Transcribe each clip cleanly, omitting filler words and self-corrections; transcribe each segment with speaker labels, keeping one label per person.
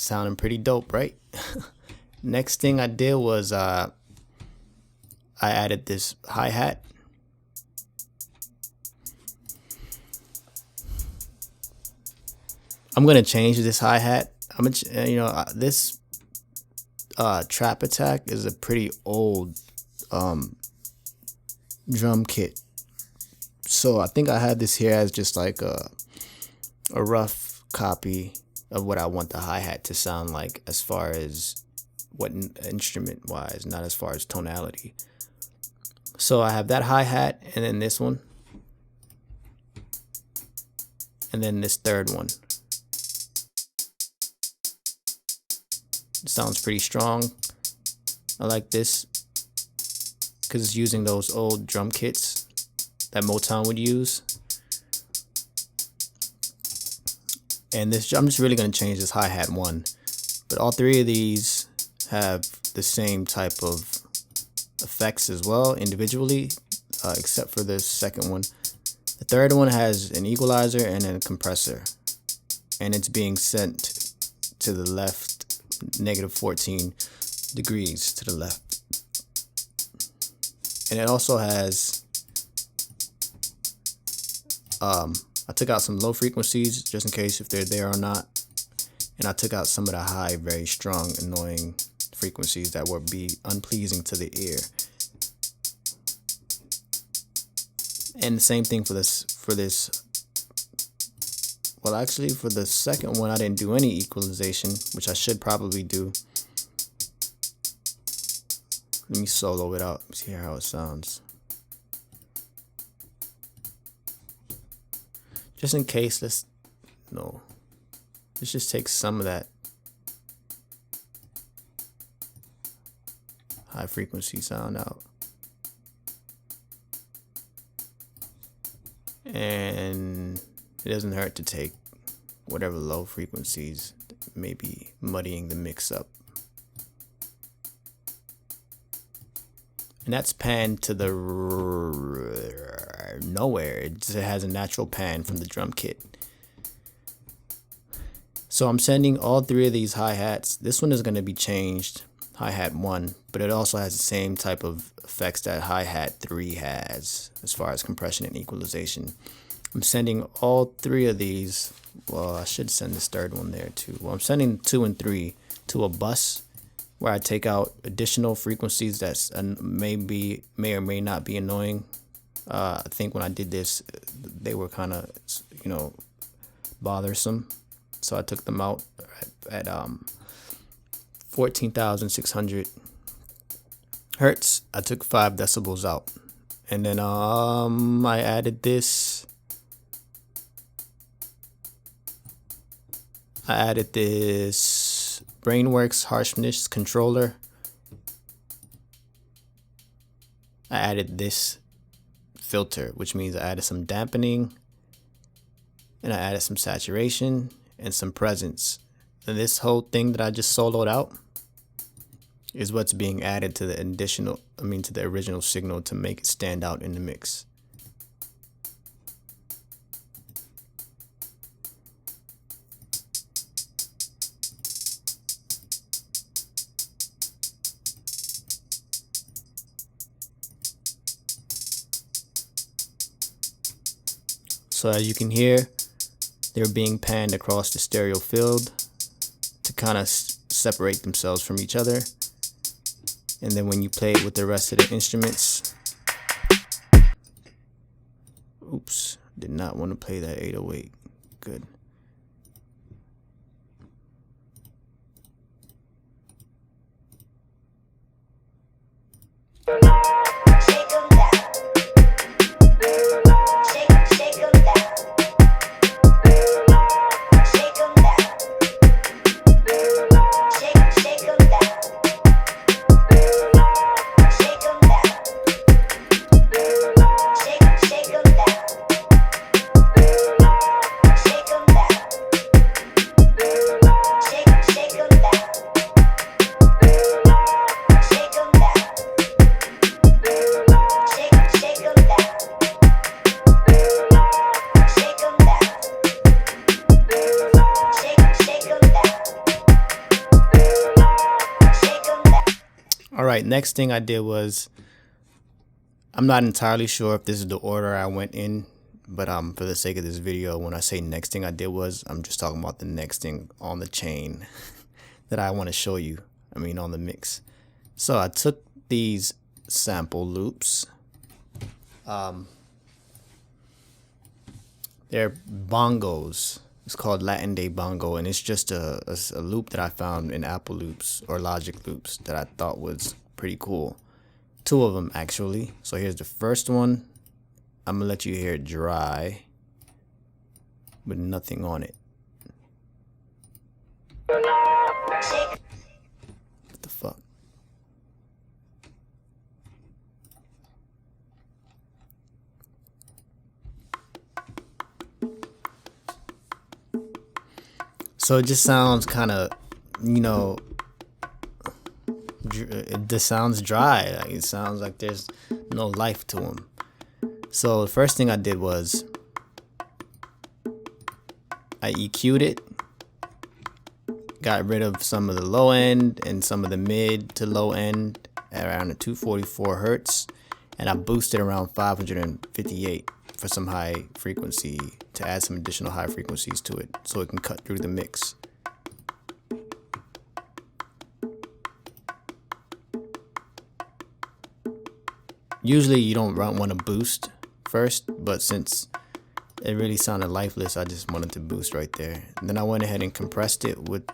Speaker 1: Sounding pretty dope, right? Next thing I did was I added this hi-hat. I'm gonna change this hi-hat. This trap attack is a pretty old drum kit, so I think I have this here as just like a rough copy of what I want the hi-hat to sound like, as far as what instrument wise, not as far as tonality. So I have that hi-hat, and then this one, and then this third one. It sounds pretty strong. I like this because it's using those old drum kits that Motown would use. And this, I'm just really going to change this hi-hat one. But all three of these have the same type of effects as well individually, except for the second one. The third one has an equalizer and a compressor, and it's being sent to the left, -14 degrees to the left. And it also has I took out some low frequencies just in case if they're there or not, and I took out some of the high, very strong, annoying frequencies that would be unpleasing to the ear. And the same thing for this well, actually for the second one I didn't do any equalization, which I should probably do. Let me solo it out, see how it sounds. Just in case, let's just take some of that high frequency sound out. And it doesn't hurt to take whatever low frequencies may be muddying the mix up. And that's panned to the nowhere. It just has a natural pan from the drum kit. So I'm sending all three of these hi-hats. This one is going to be changed, hi-hat 1, but it also has the same type of effects that hi-hat 3 has as far as compression and equalization. I'm sending all three of these. Well, I should send this third one there too. Well, I'm sending 2 and 3 to a bus where I take out additional frequencies that may or may not be annoying. I think when I did this, they were kind of, bothersome. So I took them out at 14,600 hertz. I took 5 decibels out. And then I added this. I added this Brainworks harshness controller. I added this filter, which means I added some dampening, and I added some saturation and some presence. And this whole thing that I just soloed out is what's being added to the to the original signal to make it stand out in the mix. So as you can hear, they're being panned across the stereo field to kind of separate themselves from each other. And then when you play it with the rest of the instruments, oops, did not want to play that 808. Good. next thing I did was, I'm not entirely sure if this is the order I went in, but for the sake of this video, when I say next thing I did was, I'm just talking about the next thing on the chain that I want to show you. I mean on the mix. So I took these sample loops. They're bongos. It's called Latin Day Bongo, and it's just a loop that I found in Apple Loops or Logic Loops that I thought was pretty cool. 2 of them actually. So here's the first one. I'm gonna let you hear it dry with nothing on it. What the fuck? So it just sounds kind of, you know, it just sounds dry. Like, it sounds like there's no life to them. So the first thing I did was I EQ'd it, got rid of some of the low end and some of the mid to low end at around the 244 hertz, and I boosted around 558 for some high frequency to add some additional high frequencies to it so it can cut through the mix. Usually you don't want to boost first, but since it really sounded lifeless, I just wanted to boost right there. And then I went ahead and compressed it with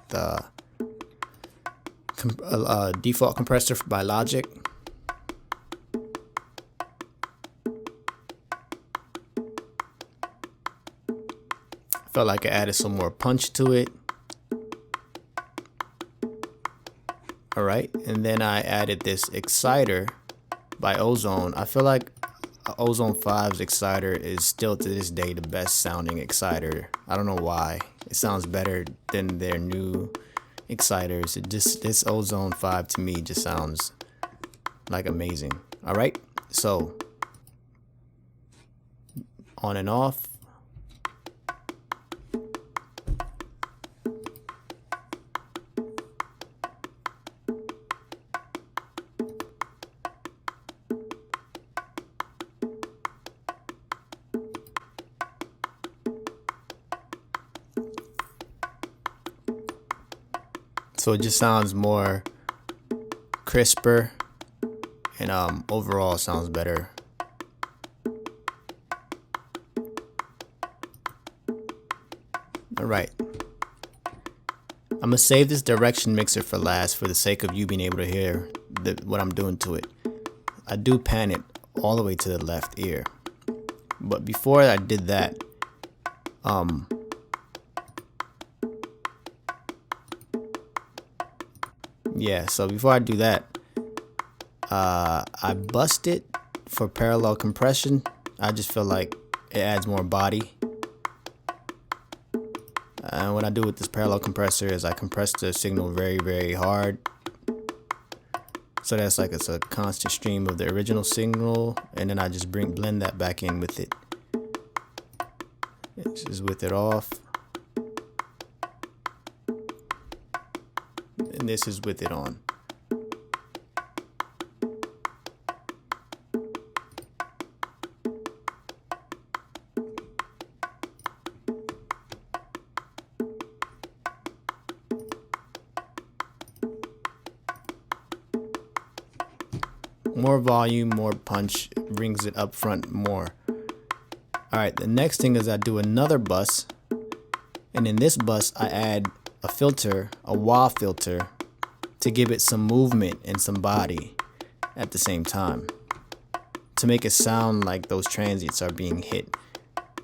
Speaker 1: default compressor by Logic. Felt like I added some more punch to it. Alright, and then I added this exciter by Ozone. I feel like Ozone 5's exciter is still to this day the best sounding exciter. I don't know why. It sounds better than their new exciters. This Ozone 5 to me just sounds like amazing. Alright, so on and off. So it just sounds more crisper and overall sounds better. Alright. I'm gonna save this direction mixer for last for the sake of you being able to hear what I'm doing to it. I do pan it all the way to the left ear. But before I did that, yeah, so before I do that, I bust it for parallel compression. I just feel like it adds more body. And what I do with this parallel compressor is I compress the signal very, very hard. So that's like it's a constant stream of the original signal, and then I just blend that back in with it. Just with it off. And this is with it on. More volume, more punch, brings it up front more. Alright, the next thing is I do another bus, and in this bus I add a filter, a wah filter, to give it some movement and some body at the same time, to make it sound like those transients are being hit.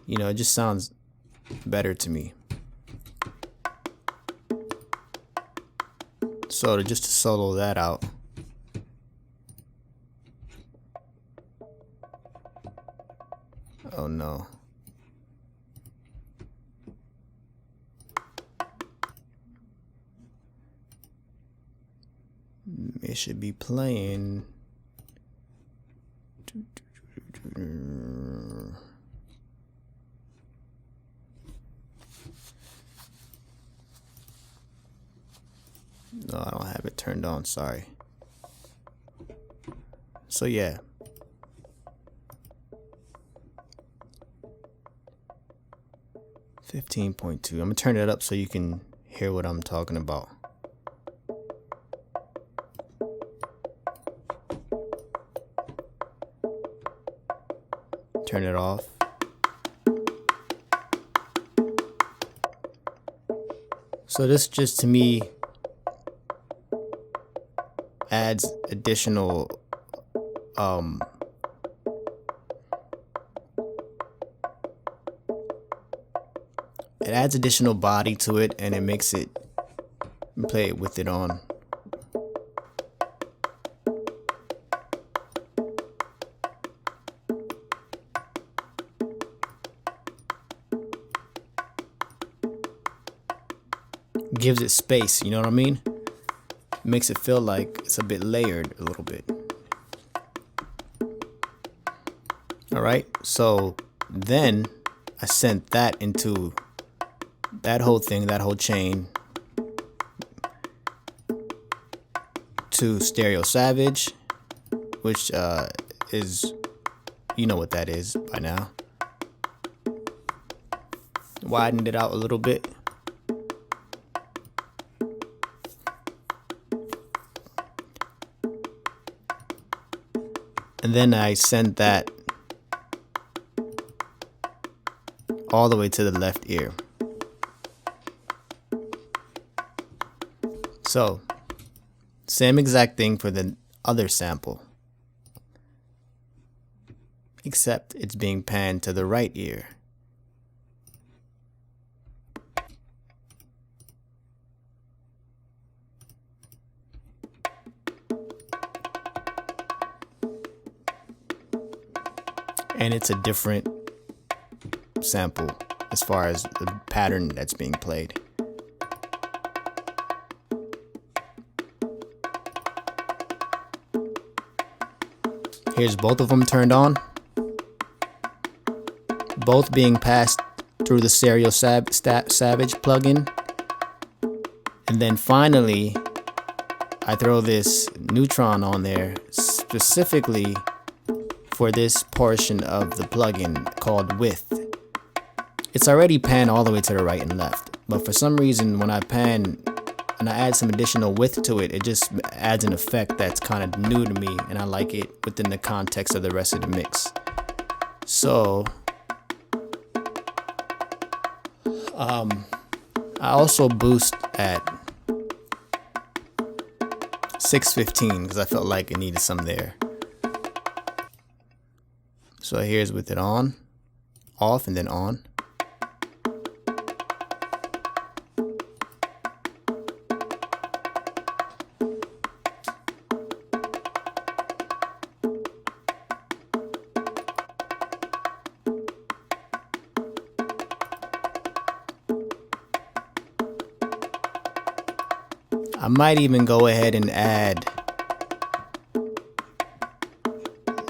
Speaker 1: You know, it just sounds better to me. So just to solo that out, oh no. It should be playing. No, I don't have it turned on, sorry. So yeah. $15.2. I'm gonna turn it up so you can hear what I'm talking about. Turn it off. So this just to me adds additional it adds additional body to it, and it makes it play it with it on. Gives it space, you know what I mean? Makes it feel like it's a bit layered a little bit. Alright, so then I sent that into that whole thing, that whole chain, to Stereo Savage, which is, you know what that is by now. Widened it out a little bit. And then I sent that all the way to the left ear. So, same exact thing for the other sample, except it's being panned to the right ear. And it's a different sample as far as the pattern that's being played. Here's both of them turned on, both being passed through the Stereo Savage plugin. And then finally, I throw this neutron on there specifically for this portion of the plugin called width. It's already panned all the way to the right and left, but for some reason when I pan and I add some additional width to it, it just adds an effect that's kind of new to me, and I like it within the context of the rest of the mix. So I also boost at 615 because I felt like it needed some there. So here's with it on, off, and then on. I might even go ahead and add,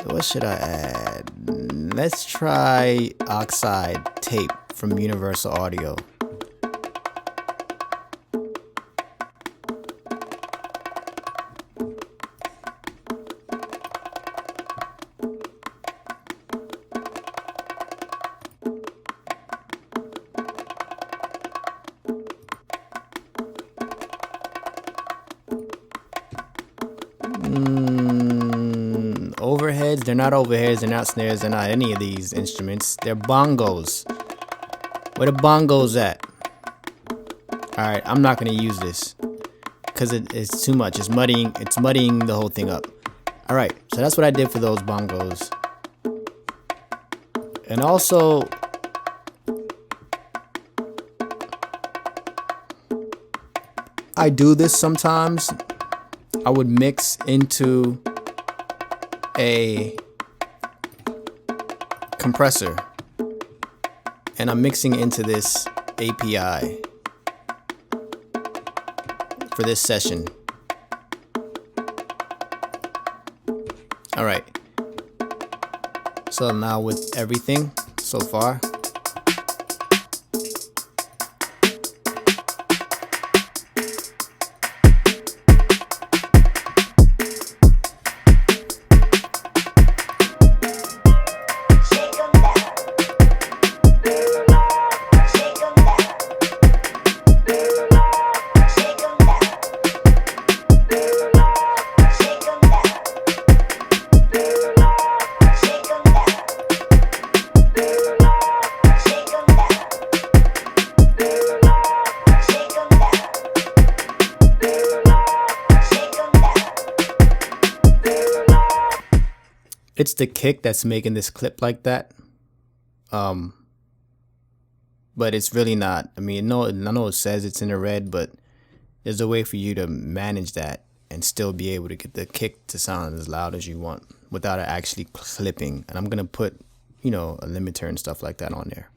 Speaker 1: what should I add? Let's try oxide tape from Universal Audio. Overheads, they're not overheads, they're not snares, they're not any of these instruments. They're bongos. Where the bongos at? Alright, I'm not gonna use this because it's too much. It's muddying the whole thing up. Alright, so that's what I did for those bongos. And also, I do this sometimes. I would mix into a compressor, and I'm mixing into this API for this session. All right. So now with everything so far, it's the kick that's making this clip like that. But it's really not. I mean, no, I know it says it's in the red, but there's a way for you to manage that and still be able to get the kick to sound as loud as you want without it actually clipping. And I'm gonna put, you know, a limiter and stuff like that on there.